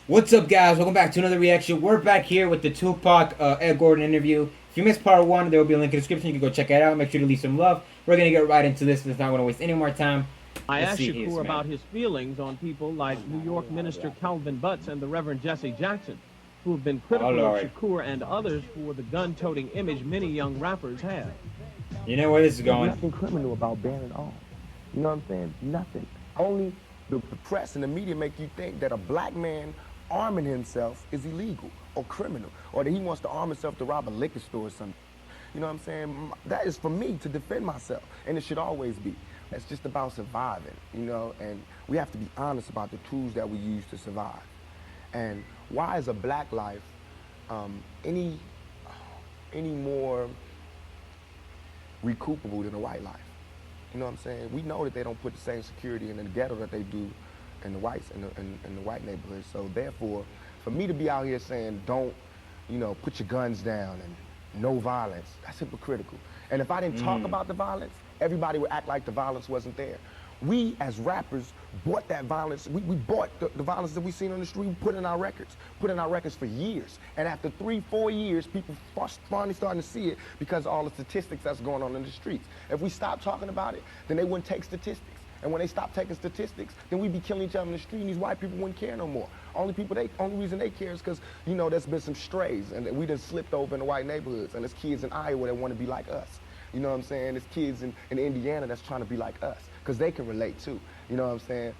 What's up, guys? Welcome back to another reaction. We're back here with the Tupac Ed Gordon interview. If you missed part one, there will be a link in the description. You can go check it out. Make sure to leave some love. We're going to get right into this. It's not going to waste any more time. I Let's asked see Shakur his, about his feelings on people like New York Minister Calvin Butts and the Reverend Jesse Jackson, who have been critical of Shakur and others for the gun-toting image many young rappers have. You know where this is going. There's nothing criminal about banning arms. You know what I'm saying? Nothing. Only the press and the media make you think that a black man arming himself is illegal or criminal, or that he wants to arm himself to rob a liquor store or something. You know what I'm saying? That is for me to defend myself, and it should always be. It's just about surviving, you know, and we have to be honest about the tools that we use to survive. And why is a black life any more recoupable than a white life? You know what I'm saying? We know that they don't put the same security in the ghetto that they do in the whites in the white neighborhoods. So therefore, for me to be out here saying don't, you know, put your guns down and no violence, that's hypocritical. And if I didn't talk about the violence, everybody would act like the violence wasn't there. We as rappers bought that violence. We bought the violence that we seen on the street. We put in our records for years. And after 3-4 years, people finally starting to see it because of all the statistics that's going on in the streets. If we stop talking about it, then they wouldn't take statistics. And when they stop taking statistics, then we'd be killing each other in the street, and these white people wouldn't care no more. Only reason they care is because, you know, there's been some strays, and we just slipped over in the white neighborhoods, and there's kids in Iowa that want to be like us. You know what I'm saying? There's kids in Indiana that's trying to be like us, because they can relate too. You know what I'm saying?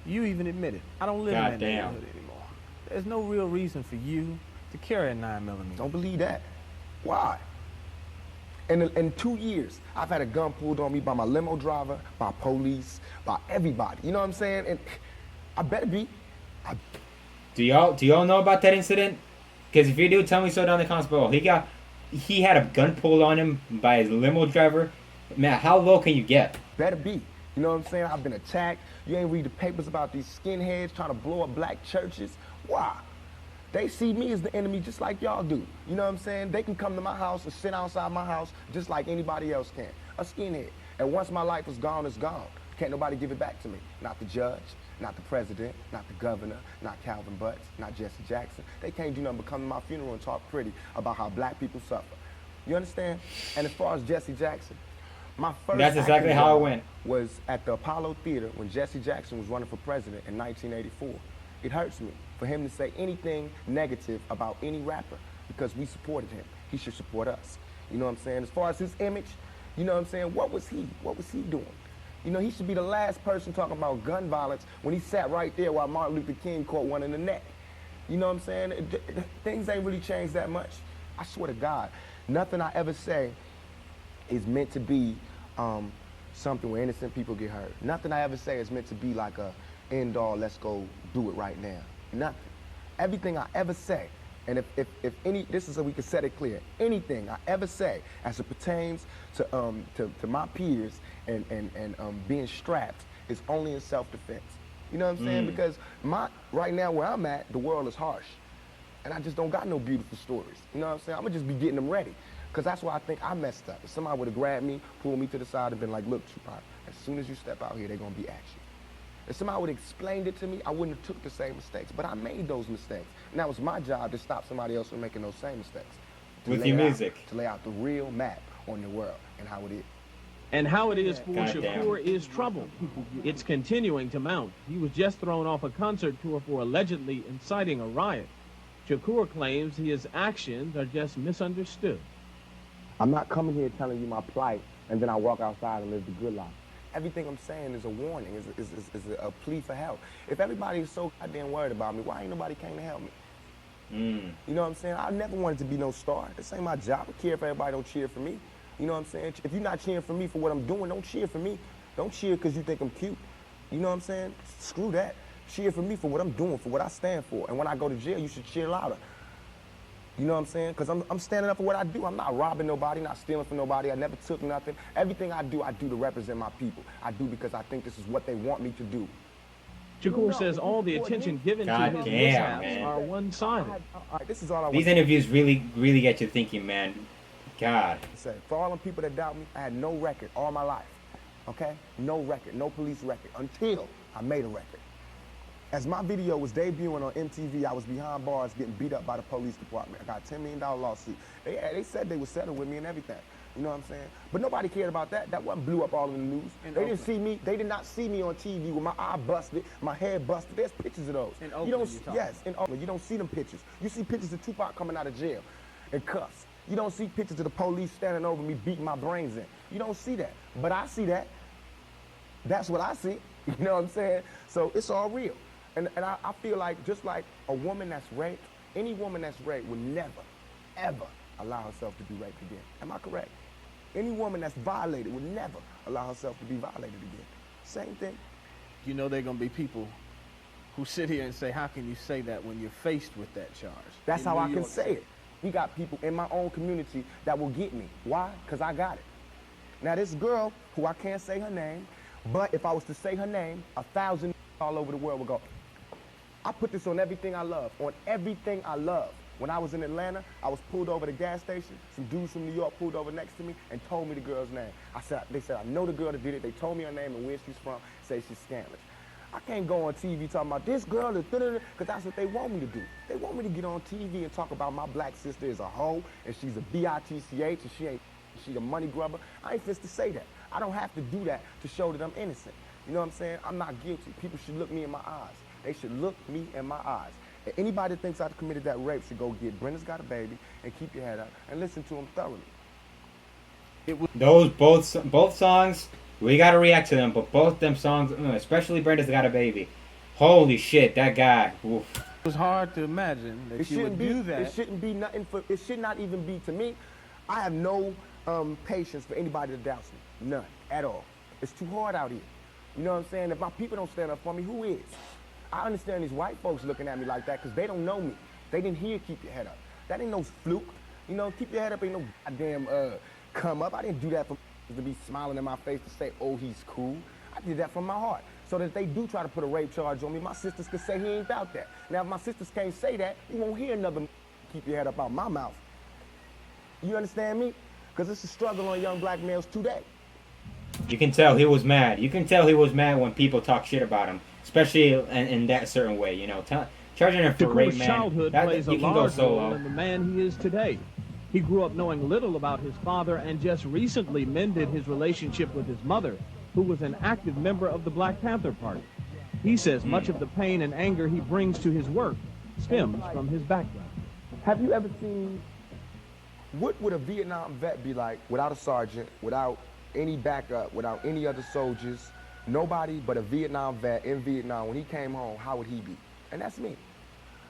You even admit it. I don't live in that neighborhood anymore. There's no real reason for you to carry a 9mm. Don't believe that. Why? In 2 years, I've had a gun pulled on me by my limo driver, by police, by everybody. You know what I'm saying? And I better be. Do y'all know about that incident? Because if you do, tell me so down in the comments below. He had a gun pulled on him by his limo driver. Man, how low can you get? Better be. You know what I'm saying? I've been attacked. You ain't read the papers about these skinheads trying to blow up black churches. Why? They see me as the enemy just like y'all do. You know what I'm saying? They can come to my house and sit outside my house just like anybody else can. A skinhead. And once my life is gone, it's gone. Can't nobody give it back to me. Not the judge, not the president, not the governor, not Calvin Butts, not Jesse Jackson. They can't do nothing but come to my funeral and talk pretty about how black people suffer. You understand? And as far as Jesse Jackson, my first That's exactly how it went. Was at the Apollo Theater when Jesse Jackson was running for president in 1984. It hurts me for him to say anything negative about any rapper because we supported him. He should support us. You know what I'm saying? As far as his image, you know what I'm saying? What was he doing? You know, he should be the last person talking about gun violence when he sat right there while Martin Luther King caught one in the neck. You know what I'm saying? Things ain't really changed that much. I swear to God, nothing I ever say is meant to be something where innocent people get hurt. Nothing I ever say is meant to be like a end all, let's go do it right now. Nothing. Everything I ever say, and if any, this is so we can set it clear, anything I ever say as it pertains to my peers and being strapped is only in self-defense. You know what I'm saying? Because right now where I'm at, the world is harsh. And I just don't got no beautiful stories. You know what I'm saying? I'm gonna just be getting them ready. Because that's why I think I messed up. If somebody would have grabbed me, pulled me to the side and been like, look, Tupac, as soon as you step out here, they're gonna be at you. If somebody would have explained it to me, I wouldn't have took the same mistakes. But I made those mistakes. And that was my job to stop somebody else from making those same mistakes. With your music. To lay out the real map on the world and how it is. And how it is for Shakur is trouble. It's continuing to mount. He was just thrown off a concert tour for allegedly inciting a riot. Shakur claims his actions are just misunderstood. I'm not coming here telling you my plight and then I walk outside and live the good life. Everything I'm saying is a warning, is a plea for help. If everybody is so goddamn worried about me, why ain't nobody came to help me? You know what I'm saying? I never wanted to be no star. This ain't my job. I care if everybody don't cheer for me. You know what I'm saying? If you're not cheering for me for what I'm doing, don't cheer for me. Don't cheer because you think I'm cute. You know what I'm saying? Screw that. Cheer for me for what I'm doing, for what I stand for. And when I go to jail, you should cheer louder. You know what I'm saying? Because I'm standing up for what I do. I'm not robbing nobody, not stealing from nobody. I never took nothing. Everything I do to represent my people. I do because I think this is what they want me to do. Shakur says all the attention given to his mishaps are one-sided. This is all I want. These interviews really get you thinking, man. God. For all the people that doubt me, I had no record all my life. Okay? No record, no police record until I made a record. As my video was debuting on MTV, I was behind bars getting beat up by the police department. I got a $10 million lawsuit. They said they would settle with me and everything. You know what I'm saying? But nobody cared about that. That wasn't blew up all in the news. They didn't see me. They did not see me on TV with my eye busted, my head busted. There's pictures of those. In Oakland, you don't. Yes, in Oakland. You don't see them pictures. You see pictures of Tupac coming out of jail in cuffs. You don't see pictures of the police standing over me beating my brains in. You don't see that. But I see that. That's what I see. You know what I'm saying? So it's all real. And I feel like just like a woman that's raped, any woman that's raped would never, ever allow herself to be raped again. Am I correct? Any woman that's violated would never allow herself to be violated again. Same thing. You know there are going to be people who sit here and say, how can you say that when you're faced with that charge? That's how I can say it. We got people in my own community that will get me. Why? Because I got it. Now this girl, who I can't say her name, but if I was to say her name, 1,000 all over the world would go, I put this on everything I love, on everything I love. When I was in Atlanta, I was pulled over at a gas station. Some dudes from New York pulled over next to me and told me the girl's name. They said, I know the girl that did it. They told me her name and where she's from, say she's scandalous. I can't go on TV talking about this girl, because that's what they want me to do. They want me to get on TV and talk about my black sister is a hoe, and she's a bitch, and she's a money grubber. I ain't fit to say that. I don't have to do that to show that I'm innocent. You know what I'm saying? I'm not guilty. People should look me in my eyes. They should look me in my eyes. And anybody that thinks I committed that rape should go get Brenda's Got a Baby and keep your head up and listen to him thoroughly. Those both songs, we gotta react to them, but both them songs, especially Brenda's Got a Baby. Holy shit, that guy. Oof. It was hard to imagine that you would do that. It shouldn't be nothing for. It should not even be to me. I have no patience for anybody that doubts me. None at all. It's too hard out here. You know what I'm saying? If my people don't stand up for me, who is? I understand these white folks looking at me like that because they don't know me. They didn't hear Keep Your Head Up. That ain't no fluke. You know, Keep Your Head Up ain't no goddamn come up. I didn't do that for to be smiling in my face to say, oh, he's cool. I did that from my heart. So that if they do try to put a rape charge on me, my sisters can say he ain't about that. Now, if my sisters can't say that, you won't hear another Keep Your Head Up out my mouth. You understand me? Because it's a struggle on young black males today. You can tell he was mad. You can tell he was mad when people talk shit about him, especially in that certain way. You know, charging him for rape, man. Childhood plays a large role in the man he is today. He grew up knowing little about his father and just recently mended his relationship with his mother, who was an active member of the Black Panther Party. He says much of the pain and anger he brings to his work stems from his background. Have you ever seen, what would a Vietnam vet be like without a sergeant, without any backup, without any other soldiers, nobody but a Vietnam vet in Vietnam? When he came home, how would he be? And that's me.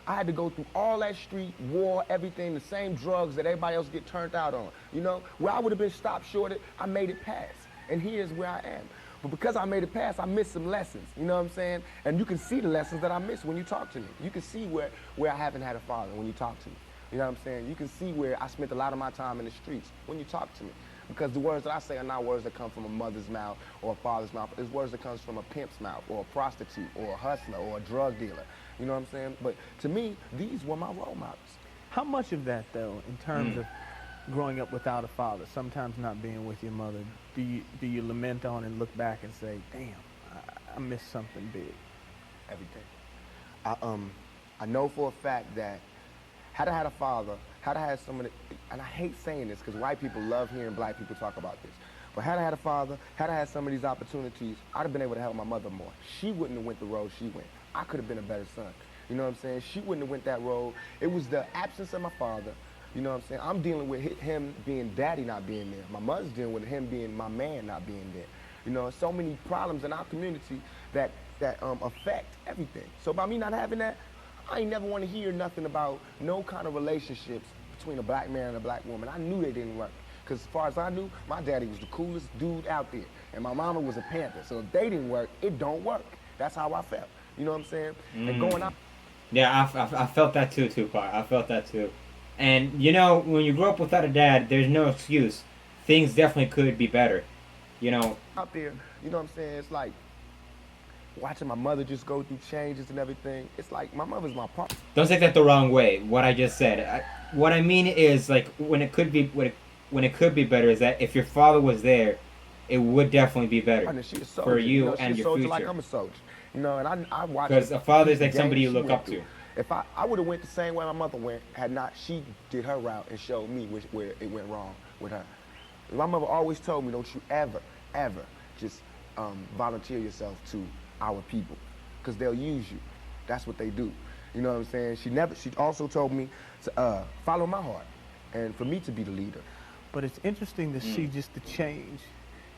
I had to go through all that street, war, everything, the same drugs that everybody else get turned out on. You know, where I would have been stopped short, I made it past. And here's where I am. But because I made it past, I missed some lessons, you know what I'm saying? And you can see the lessons that I missed when you talk to me. You can see where I haven't had a father when you talk to me. You know what I'm saying? You can see where I spent a lot of my time in the streets when you talk to me. Because the words that I say are not words that come from a mother's mouth or a father's mouth. It's words that comes from a pimp's mouth or a prostitute or a hustler or a drug dealer. You know what I'm saying? But to me, these were my role models. How much of that, though, in terms of growing up without a father, sometimes not being with your mother, do you lament on and look back and say, damn, I missed something big? Everything. I know for a fact that had I had a father, had I had someone, and I hate saying this because white people love hearing black people talk about this, but had I had a father, had I had some of these opportunities, I'd have been able to help my mother more. She wouldn't have went the road she went. I could have been a better son. You know what I'm saying? She wouldn't have went that road. It was the absence of my father. You know what I'm saying? I'm dealing with him being daddy not being there. My mother's dealing with him being my man not being there. You know, so many problems in our community that affect everything. So by me not having that, I ain't never want to hear nothing about no kind of relationships between a black man and a black woman. I knew they didn't work. Because as far as I knew, my daddy was the coolest dude out there. And my mama was a Panther. So if they didn't work, it don't work. That's how I felt. You know what I'm saying? And going out. Yeah, I felt that too, Tupac. I felt that too. And, you know, when you grow up without a dad, there's no excuse. Things definitely could be better. You know. Out there, you know what I'm saying? It's like watching my mother just go through changes and everything. It's like my mother's my partner. Don't take that the wrong way, what I just said. What I mean is, like, when it could be better is that if your father was there, it would definitely be better for you and your future. Like I'm a soldier. You know, and I watch. Because a father is like the somebody you games she look went up through. to. If I would have went the same way my mother went, had not she did her route and showed me where it went wrong with her. My mother always told me, don't you ever, ever just volunteer yourself to our people, because they'll use you. That's what they do. You know what I'm saying? She also told me to follow my heart and for me to be the leader. But it's interesting to see just the change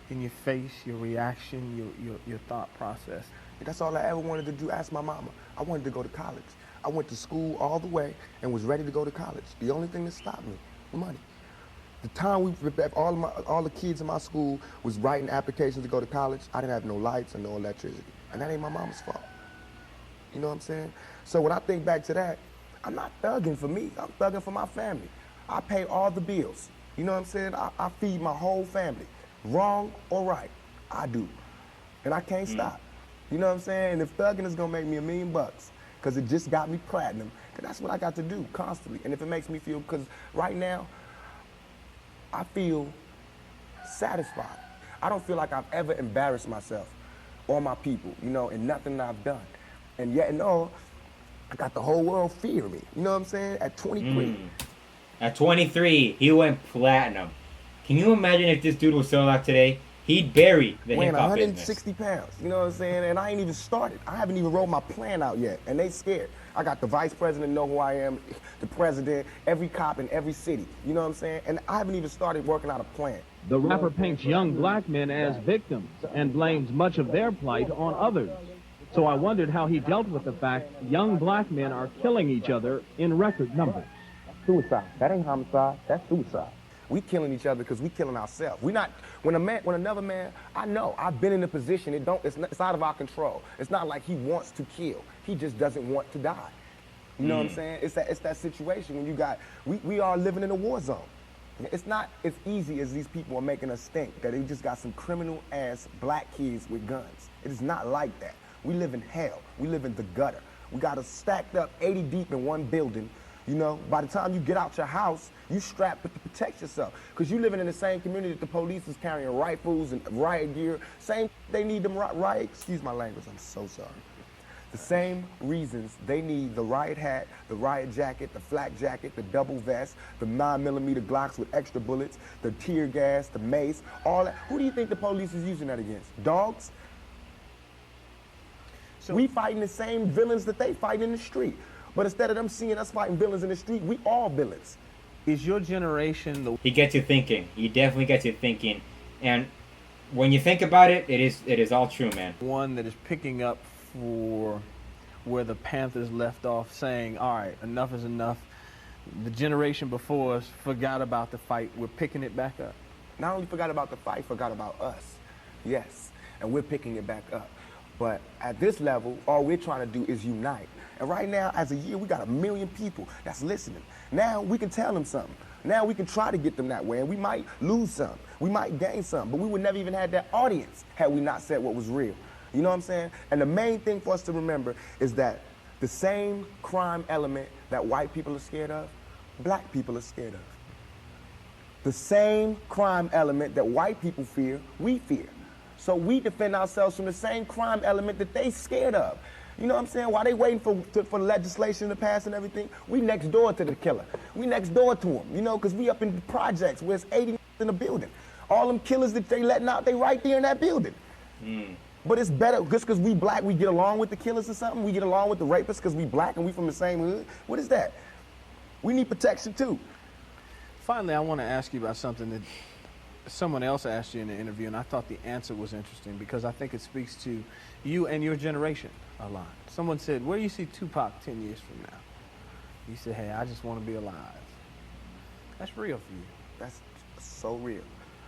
in your face, your reaction, your thought process. That's all I ever wanted to do. Ask my mama. I wanted to go to college. I went to school all the way and was ready to go to college. The only thing that stopped me was money. The time all the kids in my school was writing applications to go to college, I didn't have no lights and no electricity. And that ain't my mama's fault. You know what I'm saying? So when I think back to that, I'm not thugging for me. I'm thugging for my family. I pay all the bills. You know what I'm saying? I feed my whole family. Wrong or right, I do. And I can't stop. You know what I'm saying? And if thugging is gonna make me $1 million, because it just got me platinum, then that's what I got to do constantly. And if it makes me feel, because right now, I feel satisfied. I don't feel like I've ever embarrassed myself or my people, you know, in nothing that I've done. And yet and all, I got the whole world fearing me. You know what I'm saying? At 23. At 23, he went platinum. Can you imagine if this dude was still alive today? He'd bury the weighing hip hop 160 business. pounds, you know what I'm saying? And I ain't even started. I haven't even rolled my plan out yet, and they scared. I got the vice president know who I am, the president, every cop in every city, you know what I'm saying? And I haven't even started working out a plan. The rapper paints young black men as victims and blames much of their plight on others. So I wondered how he dealt with the fact young black men are killing each other in record numbers. Suicide. That ain't homicide. That's suicide. We killing each other because we killing ourselves. We not when another man. I know I've been in a position. It's out of our control. It's not like he wants to kill. He just doesn't want to die. You know what I'm saying? It's that situation when you got. We are living in a war zone. It's not as easy as these people are making us think that they just got some criminal ass black kids with guns. It is not like that. We live in hell. We live in the gutter. We got us stacked up 80 deep in one building. You know, by the time you get out your house, you strapped to protect yourself. Because you living in the same community that the police is carrying rifles and riot gear. Same, they need them riot, excuse my language, I'm so sorry. The same reasons they need the riot hat, the riot jacket, the flak jacket, the double vest, the 9mm Glocks with extra bullets, the tear gas, the mace, all that. Who do you think the police is using that against? Dogs? So we fighting the same villains that they fight in the street. But instead of them seeing us fighting villains in the street, we all villains. Is your generation the... He gets you thinking. He definitely gets you thinking. And when you think about it, it is all true, man. one that is picking up for where the Panthers left off, saying, all right, enough is enough. The generation before us forgot about the fight. We're picking it back up. Not only forgot about the fight, forgot about us. Yes, and we're picking it back up. But at this level, all we're trying to do is unite. And right now, as a year, we got 1 million people that's listening. Now we can tell them something. Now we can try to get them that way, and we might lose some. We might gain some, but we would never even have that audience had we not said what was real. You know what I'm saying? And the main thing for us to remember is that the same crime element that white people are scared of, black people are scared of. The same crime element that white people fear, we fear. So we defend ourselves from the same crime element that they scared of. You know what I'm saying? While they waiting for legislation to pass and everything, we next door to the killer. We next door to him, you know, because we up in the projects where it's 80 in the building. All them killers that they letting out, they right there in that building. But it's better, just because we black, we get along with the killers or something? We get along with the rapists because we black and we from the same hood? What is that? We need protection too. Finally, I want to ask you about something that someone else asked you in the interview, and I thought the answer was interesting because I think it speaks to you and your generation a lot. Someone said, where do you see Tupac 10 years from now? You said, hey, I just want to be alive. That's real for you. That's so real.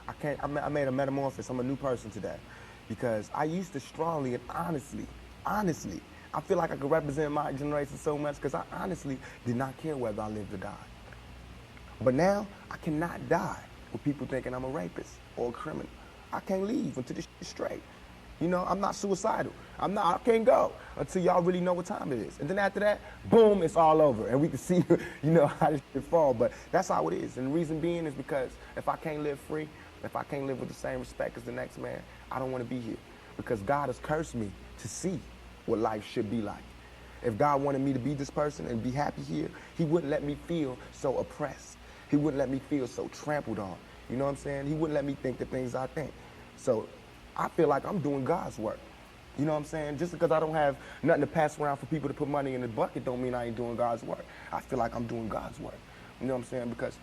I made a metamorphosis. I'm a new person today because I used to strongly and honestly, I feel like I could represent my generation so much because I honestly did not care whether I lived or died. But now I cannot die with people thinking I'm a rapist or a criminal. I can't leave until this shit's straight. You know, I'm not suicidal. I can't go until y'all really know what time it is. And then after that, boom, it's all over. And we can see, you know, how this shit fall. But that's how it is. And the reason being is because if I can't live free, if I can't live with the same respect as the next man, I don't want to be here. Because God has cursed me to see. what life should be like. If God wanted me to be this person and be happy here, he wouldn't let me feel so oppressed. He wouldn't let me feel so trampled on. You know what I'm saying? He wouldn't let me think the things I think. So I feel like I'm doing God's work. You know what I'm saying? Just because I don't have nothing to pass around for people to put money in the bucket don't mean I ain't doing God's work. I feel like I'm doing God's work. You know what I'm saying? Because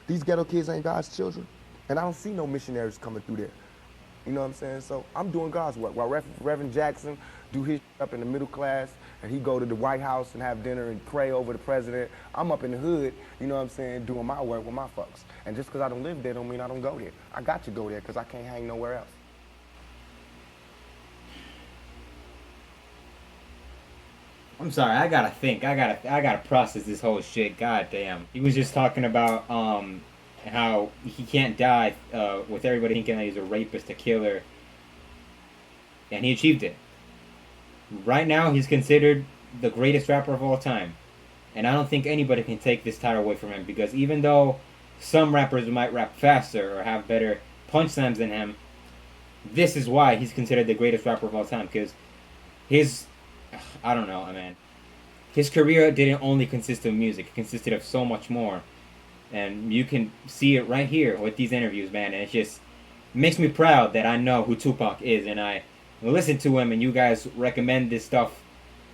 these ghetto kids ain't God's children, and I don't see no missionaries coming through there. You know what I'm saying? So I'm doing God's work. While Reverend Jackson do his up in the middle class, and he go to the White House and have dinner and pray over the president, I'm up in the hood, you know what I'm saying, doing my work with my folks. And just because I don't live there don't mean I don't go there. I got to go there because I can't hang nowhere else. I'm sorry, I gotta think. I gotta process this whole shit. God damn. He was just talking about how he can't die with everybody thinking that he's a rapist, a killer, and he achieved it. Right now, he's considered the greatest rapper of all time, and I don't think anybody can take this title away from him, because even though some rappers might rap faster or have better punchlines than him, this is why he's considered the greatest rapper of all time, because I don't know, man. His career didn't only consist of music. It consisted of so much more. And you can see it right here with these interviews, man. And it just makes me proud that I know who Tupac is. And I listen to him, and you guys recommend this stuff,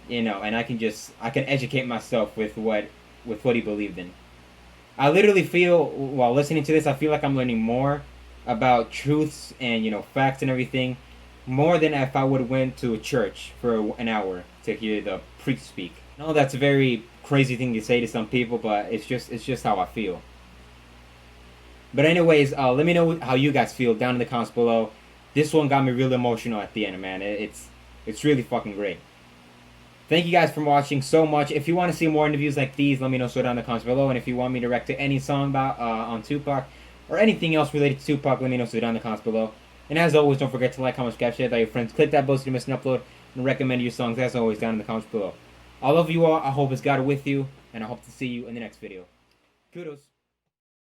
you know, and I can educate myself with what he believed in. I literally feel, while listening to this, I feel like I'm learning more about truths and, you know, facts and everything, more than if I would have went to a church for an hour to hear the priest speak. I know that's a very crazy thing to say to some people, but it's just how I feel. But anyways, let me know how you guys feel down in the comments below. This one got me real emotional at the end, man. It's really fucking great. Thank you guys for watching so much. If you want to see more interviews like these, let me know so down in the comments below. And if you want me to react to any song about on Tupac or anything else related to Tupac, let me know so down in the comments below. And as always, don't forget to like, comment, subscribe, share with all your friends. Click that bell so you miss an upload, and recommend your songs as always down in the comments below. I love you all. I hope it's God with you, and I hope to see you in the next video. Kudos.